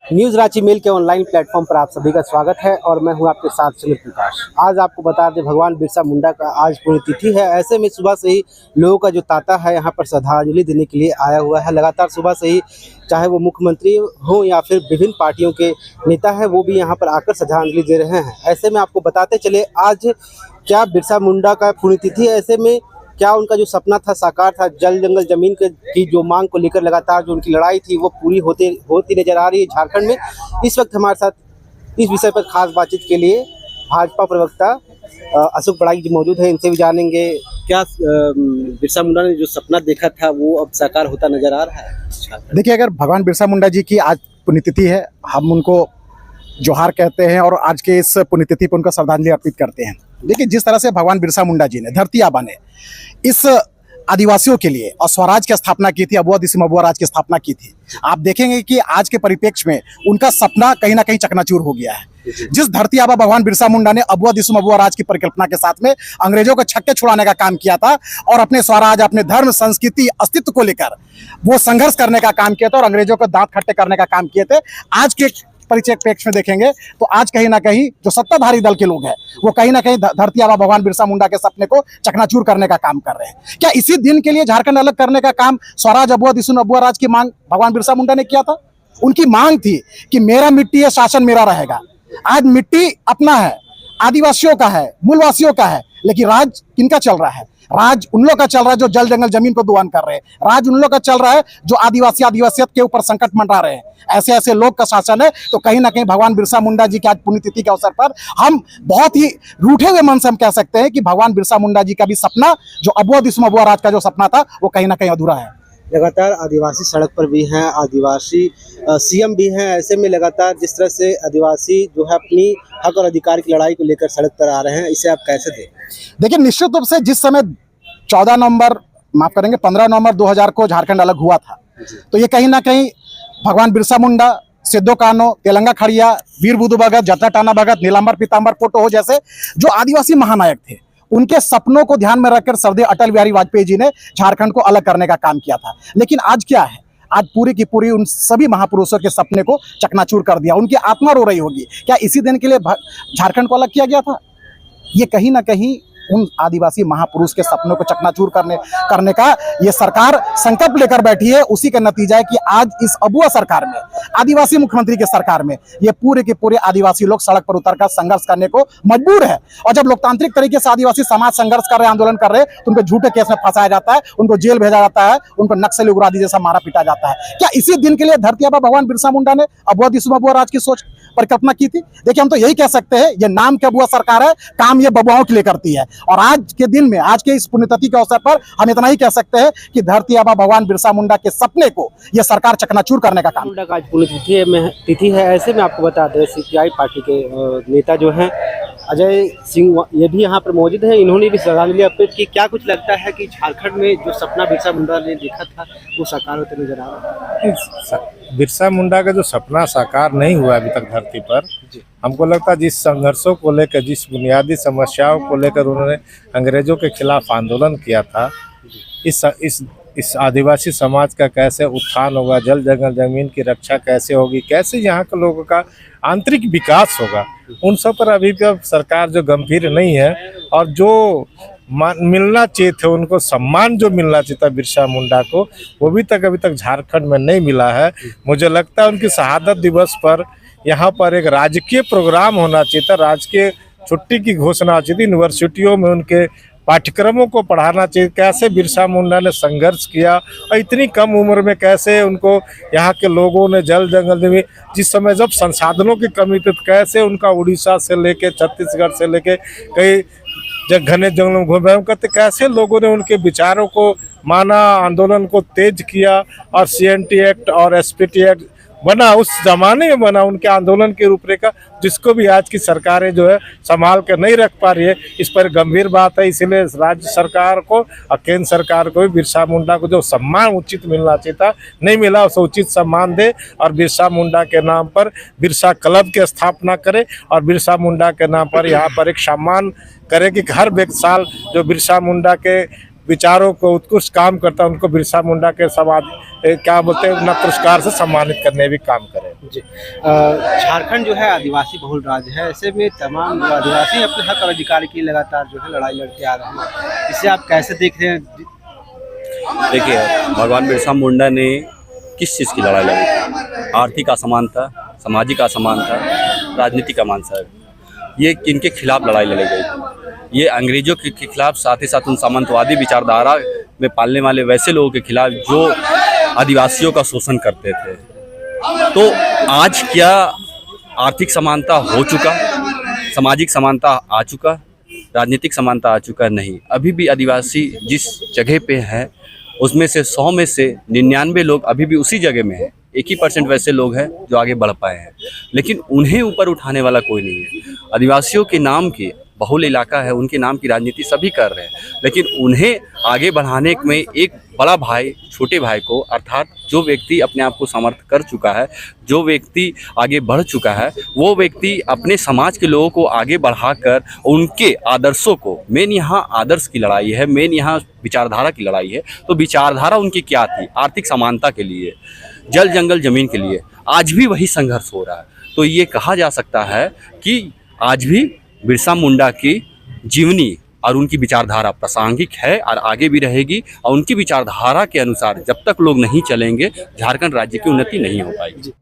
News Ranchi mail के online platform पर आप सभी का स्वागत है और मैं हूं आपके साथ सुमित प्रकाश। आज आपको बता दें, भगवान बिरसा मुंडा का आज पुण्यतिथि है। ऐसे में सुबह से ही लोगों का जो तांता है यहां पर श्रद्धांजलि देने के लिए आया हुआ है। लगातार सुबह से ही चाहे वो मुख्यमंत्री हो या फिर विभिन्न पार्टियों के नेता हैं, वो भी यहाँ पर आकर श्रद्धांजलि दे रहे हैं। ऐसे में आपको बताते चले, आज क्या बिरसा मुंडा का पुण्यतिथि है। ऐसे में क्या उनका जो सपना था साकार था, जल जंगल जमीन की जो मांग को लेकर लगातार जो उनकी लड़ाई थी वो पूरी होती नजर आ रही है झारखंड में। इस वक्त हमारे साथ इस विषय पर खास बातचीत के लिए भाजपा प्रवक्ता अशोक बड़ाई जी मौजूद है। इनसे भी जानेंगे क्या बिरसा मुंडा ने जो सपना देखा था वो अब साकार होता नजर आ रहा है। देखिए, अगर भगवान बिरसा मुंडा जी की आज पुण्यतिथि है, हम उनको जोहार कहते हैं और आज के इस पुण्यतिथि पर उनका श्रद्धांजलि अर्पित करते हैं। देखिए, जिस तरह से भगवान बिरसा मुंडा जी ने, धरती आबा ने इस आदिवासियों के लिए और स्वराज की स्थापना की थी, अबुआ दिसम अबुआ राज की स्थापना की थी, आप देखेंगे कि आज के परिप्रेक्ष्य में उनका सपना कहीं ना कहीं चकनाचूर हो गया है। जिस धरती आबा भगवान बिरसा मुंडा ने अबुआ दिसम अबुआ राज की परिकल्पना के साथ में अंग्रेजों को छक्के छुड़ाने का काम किया था और अपने स्वराज, अपने धर्म, संस्कृति, अस्तित्व को लेकर वो संघर्ष करने का काम किया था और अंग्रेजों को दांत खट्टे करने का काम किए थे, आज के परिप्रेक्ष्य में देखेंगे तो आज कहीं ना कहीं जो सत्ताधारी दल के लोग हैं वो कहीं ना कहीं धरती आबा भगवान बिरसा मुंडा के सपने को चकनाचूर करने का काम कर रहे हैं। क्या इसी दिन के लिए झारखंड अलग करने का काम स्वराज, अबुआ दिसम अबुआ राज की मांग भगवान बिरसा मुंडा ने किया था? उनकी मांग थी कि मेरा मिट्टी है, शासन मेरा रहेगा। आज मिट्टी अपना है, आदिवासियों का है, मूलवासियों का है, लेकिन राज किनका चल रहा है? राज उन लोग का चल रहा है जो जल जंगल जमीन को दुआन कर रहे हैं। राज उन लोग का चल रहा है जो आदिवासियत के ऊपर संकट मंडरा रहे हैं। ऐसे ऐसे लोग का शासन है। तो कहीं ना कहीं भगवान बिरसा मुंडा जी की आज पुण्यतिथि के अवसर पर हम बहुत ही रूठे हुए मन से हम कह सकते हैं कि भगवान बिरसा मुंडा जी का भी सपना, जो अबुआ दिसम अबुआ राज का जो सपना था, वो कहीं ना कहीं अधूरा है। लगातार आदिवासी सड़क पर भी हैं, आदिवासी सीएम भी हैं। ऐसे में लगातार जिस तरह से आदिवासी जो है अपनी हक और अधिकार की लड़ाई को लेकर सड़क पर आ रहे हैं, इसे आप कैसे दें? देखिए, निश्चित रूप से जिस समय 15 नवंबर 2000 को झारखंड अलग हुआ था, तो ये कहीं ना कहीं भगवान बिरसा मुंडा, सिद्धो कान्हो, तेलंगा खड़िया, वीर बुधु भगत, जत्रा टाना भगत, नीलांबर पीतांबर पोटो हो जैसे जो आदिवासी महानायक थे, उनके सपनों को ध्यान में रखकर सरदेव अटल बिहारी वाजपेयी जी ने झारखंड को अलग करने का काम किया था। लेकिन आज क्या है? आज पूरी की पूरी उन सभी महापुरुषों के सपने को चकनाचूर कर दिया। उनकी आत्मा रो रही होगी। क्या इसी दिन के लिए झारखंड को अलग किया गया था? ये कहीं ना कहीं उन आदिवासी महापुरुष के सपनों को चकनाचूर करने का ये सरकार संकल्प लेकर बैठी है। उसी का नतीजा है कि आज इस अबुआ सरकार में, आदिवासी मुख्यमंत्री के सरकार में, ये पूरे के पूरे आदिवासी लोग सड़क पर उतरकर संघर्ष करने को मजबूर है। और जब लोकतांत्रिक तरीके से आदिवासी समाज संघर्ष कर रहे, आंदोलन कर रहे, तो उनको झूठे केस में फंसाया जाता है, उनको जेल भेजा जाता है, उनको नक्सली उग्रवादी जैसा मारा पीटा जाता है। क्या इसी दिन के लिए धरती आबा भगवान बिरसा मुंडा ने अबुआ दिसम अबुआ राज की सोच परिकल्पना की थी? देखिए, हम तो यही कह सकते हैं, ये नाम के अबुआ सरकार है, काम ये बबुआओं के लिए करती है। और आज के दिन में, आज के इस पुण्यतिथि के अवसर पर हम इतना ही कह सकते हैं कि धरती आबा भगवान बिरसा मुंडा के सपने को ये सरकार चकनाचूर करने का काम। मुंडा का आज पुण्यतिथि है। ऐसे में आपको बता दें, सीपीआई पार्टी के नेता जो हैं अजय सिंह, ये भी यहाँ पर मौजूद हैं। इन्होंने भी श्रद्धांजलि अर्पित की। क्या कुछ लगता है कि झारखंड में जो सपना बिरसा मुंडा ने देखा था वो साकार होते नजर आ रहा है? बिरसा मुंडा का जो सपना साकार नहीं हुआ अभी तक धरती पर, हमको लगता है जिस संघर्षों को लेकर, जिस बुनियादी समस्याओं को लेकर उन्होंने अंग्रेजों के खिलाफ आंदोलन किया था, इस आदिवासी समाज का कैसे उत्थान होगा, जल जंगल जमीन की रक्षा कैसे होगी, कैसे यहाँ के लोगों का आंतरिक विकास होगा, उन सब पर अभी भी सरकार जो गंभीर नहीं है। और जो मिलना चाहिए थे, उनको सम्मान जो मिलना चाहिए था बिरसा मुंडा को, वो भी तक अभी तक झारखंड में नहीं मिला है। मुझे लगता है उनकी शहादत दिवस पर यहाँ पर एक राजकीय प्रोग्राम होना चाहिए था, राजकीय छुट्टी की घोषणा चाहिए थी, यूनिवर्सिटियों में उनके पाठ्यक्रमों को पढ़ाना चाहिए। कैसे बिरसा मुंडा ने संघर्ष किया और इतनी कम उम्र में कैसे उनको यहाँ के लोगों ने जल जंगल में, जिस समय जब संसाधनों की कमी थी, कैसे उनका उड़ीसा से लेके छत्तीसगढ़ से लेके कई घने जंगलों में घूमे, कहते कैसे लोगों ने उनके विचारों को माना, आंदोलन को तेज किया और CNT एक्ट और SPT एक्ट बना, उस जमाने में बना उनके आंदोलन के रूपरेखा, जिसको भी आज की सरकारें जो है संभाल कर नहीं रख पा रही है। इस पर गंभीर बात है। इसीलिए राज्य सरकार को और केंद्र सरकार को भी बिरसा मुंडा को जो सम्मान उचित मिलना चाहिए था, नहीं मिला, उसे उचित सम्मान दे और बिरसा मुंडा के नाम पर बिरसा क्लब की स्थापना करे और बिरसा मुंडा के नाम पर यहाँ पर एक सम्मान करे कि हर साल जो बिरसा मुंडा के विचारों को उत्कृष्ट काम करता है, उनको बिरसा मुंडा के समाज क्या बोलते हैं, पुरस्कार से सम्मानित करने भी काम करें। जी झारखंड जो है आदिवासी बहुल राज्य है, ऐसे में तमाम जो आदिवासी अपने हक और अधिकार के लिए लगातार जो है लड़ाई लड़ते आ रहे हैं। इसे आप कैसे देख रहे हैं? देखिए, भगवान बिरसा मुंडा ने किस चीज़ की लड़ाई लड़ी? आर्थिक असमानता, सामाजिक असमानता, राजनीतिक असमानता, ये किनके खिलाफ लड़ाई लड़ी गई? ये अंग्रेजों के खिलाफ, साथ ही साथ उन सामंतवादी विचारधारा में पालने वाले वैसे लोगों के खिलाफ जो आदिवासियों का शोषण करते थे। तो आज क्या आर्थिक समानता हो चुका, सामाजिक समानता आ चुका, राजनीतिक समानता आ चुका? नहीं। अभी भी आदिवासी जिस जगह पे है उसमें से 100 में से 99 लोग अभी भी उसी जगह में हैं। 1% वैसे लोग हैं जो आगे बढ़ पाए हैं, लेकिन उन्हें ऊपर उठाने वाला कोई नहीं है। आदिवासियों के नाम की बहुल इलाका है, उनके नाम की राजनीति सभी कर रहे हैं, लेकिन उन्हें आगे बढ़ाने में एक बड़ा भाई छोटे भाई को, अर्थात जो व्यक्ति अपने आप को समर्थ कर चुका है, जो व्यक्ति आगे बढ़ चुका है, वो व्यक्ति अपने समाज के लोगों को आगे बढ़ाकर उनके आदर्शों को, मेन यहाँ आदर्श की लड़ाई है, मेन यहाँ विचारधारा की लड़ाई है। तो विचारधारा उनकी क्या थी? आर्थिक समानता के लिए, जल जंगल जमीन के लिए। आज भी वही संघर्ष हो रहा है। तो ये कहा जा सकता है कि आज भी बिरसा मुंडा की जीवनी और उनकी विचारधारा प्रासंगिक है और आगे भी रहेगी, और उनकी विचारधारा के अनुसार जब तक लोग नहीं चलेंगे झारखंड राज्य की उन्नति नहीं हो पाएगी।